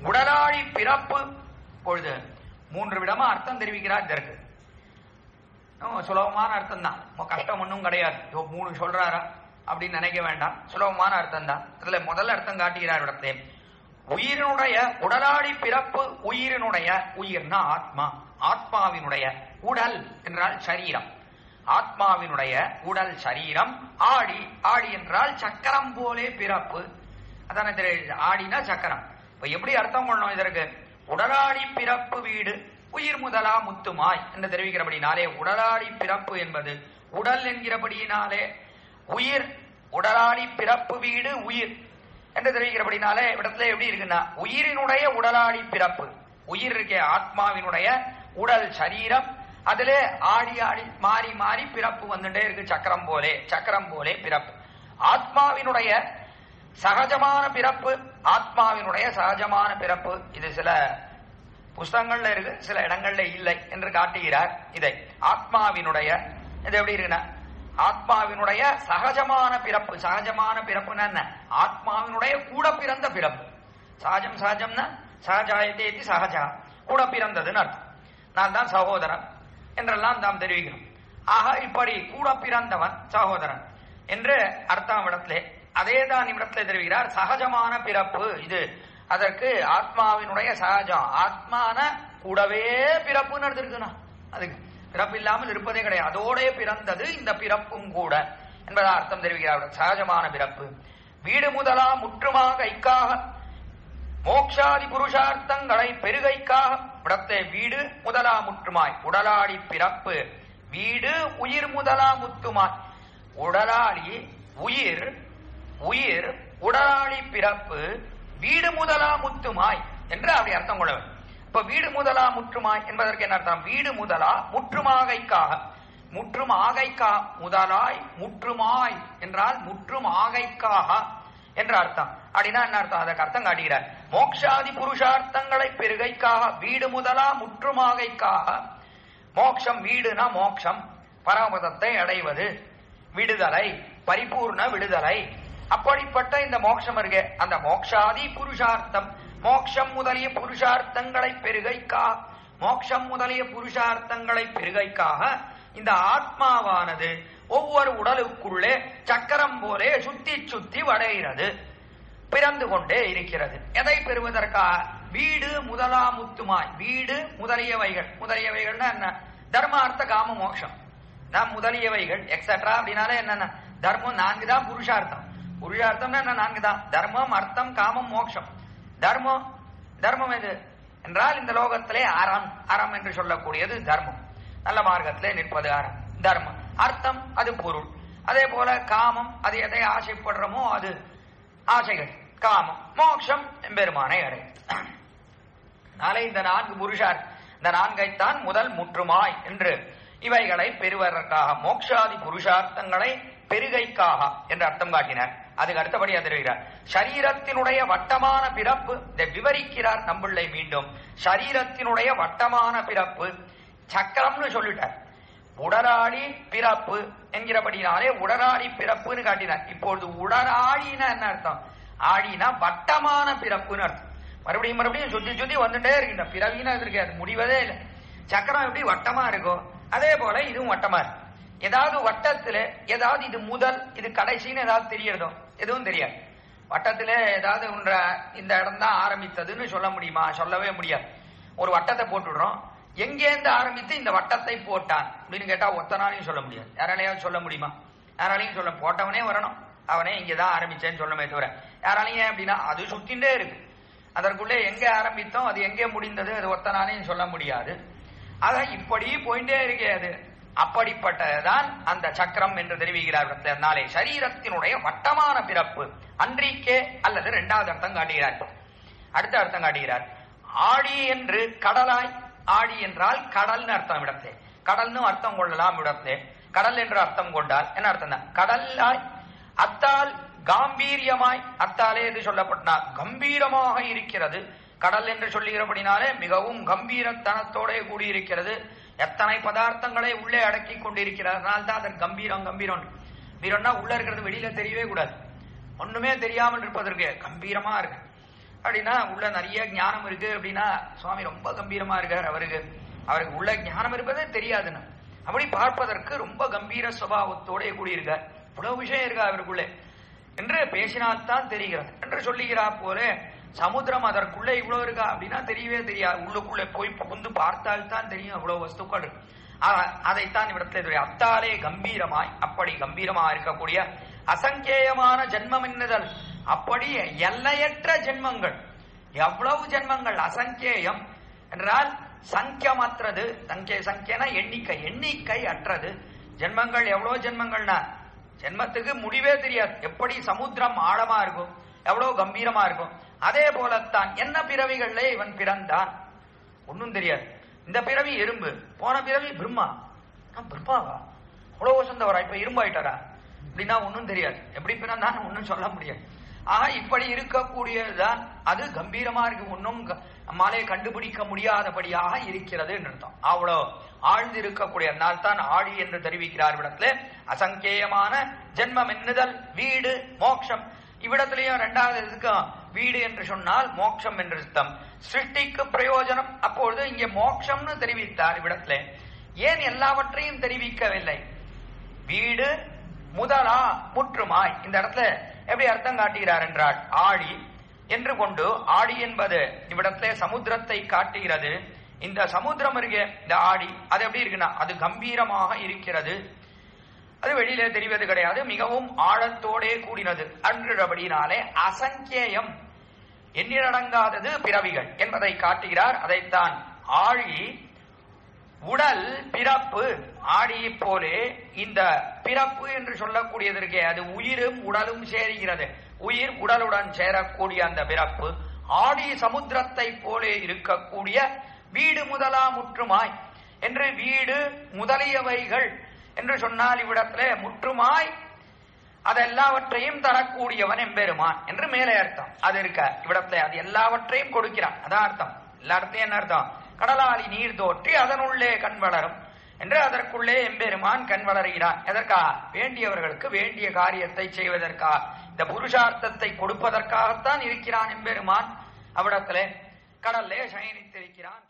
உடலாழி பிறப்பு. பொழுது 3 விதமா அர்த்தம் தெரிவிக்கிறார் இதற்கு. சுலபமான அர்த்தம் தான், கஷ்டம் ஒன்றும் கிடையாது. 3 சொல்றாரா அப்படின்னு நினைக்க வேண்டாம், சுலபமான அர்த்தம் தான். அதுல முதல் அர்த்தம் காட்டுகிறார் இடத்துல. உயிரினுடைய உடலாடி பிறப்பு. உயிரினுடைய, உயிர்னா ஆத்மா, ஆத்மாவினுடைய, உடல் என்றால் சரீரம், ஆத்மாவினுடைய உடல் சரீரம். ஆடி, ஆடி என்றால் சக்கரம் போலே பிறப்பு. அதான தெரியுது, ஆடினா சக்கரம். இப்ப எப்படி அர்த்தம் பண்ணணும் இதற்கு? உடலாடி பிறப்பு வீடு உயிர் முதலா முத்துமாய் என்று தெரிவிக்கிறபடினாலே, உடலாடி பிறப்பு என்பது உடல் என்கிறபடியினாலே உயிர், உடலாடி பிறப்பு வீடு உயிர் என்று தெரிவிக்கிறபடினாலே இடத்துல எப்படி இருக்குன்னா, உயிரினுடைய உடலாடி பிறப்பு. உயிர் இருக்கே ஆத்மாவினுடைய உடல் சரீரம், அதிலே ஆடி ஆடி மாறி மாறி பிறப்பு வந்துட்டே இருக்கு, சக்கரம் போலே, சக்கரம் போலே பிறப்பு. ஆத்மாவினுடைய சகஜமான பிறப்பு, ஆத்மாவினுடைய சகஜமான பிறப்பு. இது சில புஸ்தகங்கள்ல இருக்கு, சில இடங்கள்ல இல்லை என்று காட்டுகிறார் இதை. ஆத்மாவினுடைய இது எப்படி இருக்குன்னா, ஆத்மாவினுடைய சகஜமான பிறப்பு. சகஜமான பிறப்புன்னா என்ன? ஆத்மாவினுடைய கூட பிறந்த பிறப்பு. சகஜம், சகஜம்னா சகஜாயத்தேதி சகஜா, கூட பிறந்ததுன்னு அர்த்தம். நான் தான் சகோதரன் என்றெல்லாம் நாம் தெரிவிக்கணும். ஆக இப்படி கூட பிறந்தவன் சகோதரன் என்று அர்த்தம் இடத்திலே. அதேதான் இவ்விடத்திலே தெரிவிக்கிறார், சகஜமான பிறப்பு இது. அதற்கு ஆத்மாவினுடைய சகஜம், ஆத்மான கூடவே பிறப்புன்னு எடுத்திருக்குண்ணா. அதுக்கு பிறப்பு இல்லாமல் இருப்பதே கிடையாது, அதோட பிறந்தது இந்த பிறப்பும் கூட என்பதா அர்த்தம் தெரிவிக்கிறார். சகஜமான பிறப்பு. வீடு முதலா முற்றுமாக ஐக்காக மோக்ஷாதி புருஷார்த்தங்களை பெருகைக்காக. இடத்தை வீடு முதலா முற்றுமாய், உடலாடி பிறப்பு. வீடு உயிர் முதலா முத்துமாய், உடலாடி உயிர், உயிர் உடலாடி பிறப்பு, வீடு முதலா முத்துமாய் என்று அப்படி அர்த்தம் கொள்ள வேண்டும். இப்ப வீடு முதலா முற்றுமாய் என்பதற்கு என்ன அர்த்தம்? வீடு முதலா முற்றுமாகைக்காக, முற்றும் ஆகைக்கா, முதலாய் முற்றுமாய் என்றால் முற்றும் ஆகைக்காக என்ற அர்த்தம். அப்படின்னா என்ன அர்த்தம்? அதற்கு அர்த்தம் காட்டுகிறார். மோக்ஷாதி புருஷார்த்தங்களை பெருகைக்காக, வீடு முதலா முற்றுமாகைக்காக. மோக்ஷம், வீடுனா மோக்ஷம், பரமபதத்தை அடைவது, விடுதலை, பரிபூர்ண விடுதலை. அப்படிப்பட்ட இந்த மோட்சம் இருக்கு, அந்த மோக்ஷாதி புருஷார்த்தம், மோக்ஷம் முதலிய புருஷார்த்தங்களை பெருகைக்காக, மோக்ஷம் முதலிய புருஷார்த்தங்களை பெருகைக்காக இந்த ஆத்மாவானது ஒவ்வொரு உடலுக்குள்ளே சக்கரம் போலே சுத்தி சுத்தி வடைகிறது, பிறந்து கொண்டே இருக்கிறது. எதை பெறுவதற்காக? வீடு முதலா முத்துமாய். வீடு முதலியவைகள், முதலியவைகள்னா என்ன? தர்மார்த்த காம மோட்சம் தான் முதலியவைகள் எக்ஸெட்ரா. அப்படின்னாலே என்னன்னா தர்மம் 4 தான், புருஷார்த்தம், புருஷார்த்தம்னா என்ன? 4 தான், தர்மம், அர்த்தம், காமம், மோட்சம். தர்மம், தர்மம் எது என்றால் இந்த லோகத்திலே அறம், அறம் என்று சொல்லக்கூடியது தர்மம், நல்ல மார்க்கத்திலே நிற்பது அறம், தர்மம். அர்த்தம் அது பொருள். அதே போல காமம், அது எதை ஆசைப்படுறோமோ அது ஆசைகள், காமம். மோட்சம் எம்பெருமானை அடை. நாளை இந்த 4 புருஷார், இந்த 4ஐத்தான் முதல் முற்றுமாய் என்று இவைகளை பெறுவதற்காக, மோக்ஷாதி புருஷார்த்தங்களை பெருகைக்காக என்று அர்த்தம் காட்டினார். அதுக்கு அடுத்தபடி தெரிவிக்கிறார், சரீரத்தினுடைய வட்டமான பிறப்பு. இதை விவரிக்கிறார் நம்பிள்ளை மீண்டும். சரீரத்தினுடைய வட்டமான பிறப்பு, சக்கரம்னு சொல்லிட்டார். உடலாடி பிறப்பு என்கிறபடினாலே உடலாடி பிறப்புன்னு காட்டினார். இப்பொழுது உடலாடினா என்ன அர்த்தம்? ஆடினா வட்டமான பிறப்புன்னு அர்த்தம். மறுபடியும் மறுபடியும் சுத்தி சுத்தி வந்துட்டே இருக்கின்ற பிறவினா இருக்கு, அது முடிவதே இல்லை. சக்கரம் எப்படி வட்டமா இருக்கோ அதே போல இதுவும் வட்டமா இருக்கு. ஏதாவது வட்டத்துல ஏதாவது இது முதல் இது கடைசின்னு ஏதாவது தெரியறதோ? எதுவும் தெரியாது. வட்டத்திலே ஏதாவது இந்த இடம் தான் ஆரம்பித்ததுன்னு சொல்ல முடியுமா? சொல்லவே முடியாது. ஒரு வட்டத்தை போட்டுடுறோம், எங்கேருந்து ஆரம்பித்து இந்த வட்டத்தை போட்டான் அப்படின்னு கேட்டா ஒத்தனாலையும் சொல்ல முடியாது. யாராலையாவது சொல்ல முடியுமா? யாராலையும் சொல்ல, போட்டவனே வரணும், அவனே இங்கதான் ஆரம்பிச்சேன்னு சொல்லமே தவிர யாராலையும். அப்படின்னா அது சுத்தின்றே இருக்கு, அதற்குள்ளே எங்க ஆரம்பித்தோம் அது எங்கே முடிந்தது அது ஒத்தனாலையும் சொல்ல முடியாது. ஆக இப்படி போயிட்டே இருக்கிறது. அப்படிப்பட்டதுதான் அந்த சக்கரம் என்று தெரிவிக்கிறார். நாளை சரீரத்தினுடைய வட்டமான பிறப்பு அன்றிக்கே, அல்லது 2வது அர்த்தம் காட்டுகிறார். அடுத்த அர்த்தம் காட்டுகிறார், ஆடி என்று கடலாய். ஆடி என்றால் கடல்னு அர்த்தம் இடத்தே, கடல்னு அர்த்தம் கொள்ளலாம் இடத்தே. கடல் என்று அர்த்தம் கொண்டால் என்ன அர்த்தம் தான்? கடலாய், அத்தால் காம்பீரியமாய். அத்தாலே என்று சொல்லப்பட்டால் கம்பீரமாக இருக்கிறது. கடல் என்று சொல்லுகிறபடினாலே மிகவும் கம்பீரத்தனத்தோட கூடியிருக்கிறது. எத்தனை பதார்த்தங்களை உள்ளே அடக்கி கொண்டிருக்கிறதுனால தான் அதற்கு கம்பீரம். கம்பீரம் வீரம்னா உள்ள இருக்கிறது வெளியில தெரியவே கூடாது, ஒண்ணுமே தெரியாமல் இருப்பதற்கு கம்பீரமா இருக்கு. அப்படின்னா உள்ள நிறைய ஞானம் இருக்கு அப்படின்னா சுவாமி ரொம்ப கம்பீரமா இருக்கார், அவருக்கு உள்ள ஞானம் இருப்பதே தெரியாதுன்னு அப்படி பார்ப்பதற்கு ரொம்ப கம்பீர சுபாவத்தோட கூடியிருக்கார். இவ்வளவு விஷயம் இருக்கா அவருக்குள்ளே என்று பேசினால்தான் தெரிகிறது என்று சொல்லுகிறா போல சமுத்திரம் அதற்குள்ளே இவ்வளவு இருக்கா அப்படின்னா தெரியவே தெரியாது. உள்ளுக்குள்ளே போய் புகுந்து பார்த்தால்தான் தெரியும் அவ்வளவு வஸ்துக்கள் இருக்கு. அதைத்தான் இவ்விடத்துல அத்தாலே கம்பீரமாய், அப்படி கம்பீரமா இருக்கக்கூடிய அசங்கேயமான ஜென்மம் என்னதல், அப்படி எல்லையற்ற ஜென்மங்கள். எவ்வளவு ஜென்மங்கள் அசங்கேயம் என்றால் சங்கியமற்றது. சங்கியனா எண்ணிக்கை அற்றது ஜென்மங்கள். எவ்வளவு ஜென்மங்கள்னா ஜென்மத்துக்கு முடிவே தெரியாது. எப்படி சமுத்திரம் ஆழமா இருக்கும், எவ்வளவு கம்பீரமா இருக்கும், அதே போலத்தான் என்ன பிறவிகள்ல இவன் பிறந்தான் ஒன்னும் தெரியாது. இந்த பிறவி எறும்பு, போன பிறவி பிரம்மா. பிரம்மாவா அவ்வளவு வசந்தவரா, இப்ப எறும்பாயிட்டாரா அப்படின்னா ஒன்னும் தெரியாது. எப்படி பிறந்தான் ஒன்னும் சொல்ல முடியாது. ஆக இப்படி இருக்கக்கூடியதுதான் அது கம்பீரமா இருக்கு, ஒன்னும் நம்மாலே கண்டுபிடிக்க முடியாதபடியாக இருக்கிறது என்று அர்த்தம். அவ்வளவு ஆழ்ந்து இருக்கக்கூடிய தான் ஆழி என்று தெரிவிக்கிறார் இவ்விடத்துல. அசங்கேயமான ஜென்மம் என்னதல், வீடு, மோட்சம். இவ்விடத்திலேயும் இரண்டாவது இருக்கும் வீடு என்று சொன்னால் மோட்சம் என்று அர்த்தம். சிருஷ்டிக்கு பிரயோஜனம். அப்பொழுது இங்கே மோட்சம்னு தெரிவித்தார் இவ்விடத்துல. ஏன் எல்லாவற்றையும் தெரிவிக்கவில்லை? வீடு முதலா முற்றுமாய் இந்த இடத்துல எப்படி அர்த்தம் காட்டுகிறார் என்றால் ஆழி என்று கொண்டு, ஆழி என்பது இவ்விடத்துல சமுத்திரத்தை காட்டுகிறது. இந்த சமுத்திரம் இருக்கு, இந்த ஆழி அது எப்படி இருக்குன்னா அது கம்பீரமாக இருக்கிறது. அது வெளியில தெரிவது கிடையாது, மிகவும் ஆழத்தோடே கூடினது அன்றபடினாலே அசங்கேயம், எண்ணிலடங்காதது பிறவிகள் என்பதை காட்டுகிறார். அதைத்தான் ஆழி உடல் பிறப்பு. ஆடியை போலே இந்த பிறப்பு என்று சொல்லக்கூடியதற்கே அது உயிரும் உடலும் சேருகிறது. உயிர் உடலுடன் சேரக்கூடிய அந்த பிறப்பு ஆடி சமுத்திரத்தை போலே இருக்கக்கூடிய வீடு முதலா முற்றுமாய் என்று, வீடு முதலியவைகள் என்று சொன்னால் இவ்விடத்துல முற்றுமாய் அதெல்லாவற்றையும் தரக்கூடியவன் எம்பெருமான் என்று மேலே அர்த்தம். அது இருக்க இவ்விடத்துல அது எல்லாவற்றையும் கொடுக்கிறான், அதான் அர்த்தம். எல்லா இடத்தையும் என்ன அர்த்தம்? கடலாளி நீர் தோற்றி அதனுள்ளே கண் வளரும் என்று அதற்குள்ளே எம்பெருமான் கண் வளர்கிறான். எதற்கா? வேண்டியவர்களுக்கு வேண்டிய காரியத்தை செய்வதற்கா, இந்த புருஷார்த்தத்தை கொடுப்பதற்காகத்தான் இருக்கிறான் எம்பெருமான். அவ்விடத்திலே கடல்லே சயனித்திருக்கிறான்.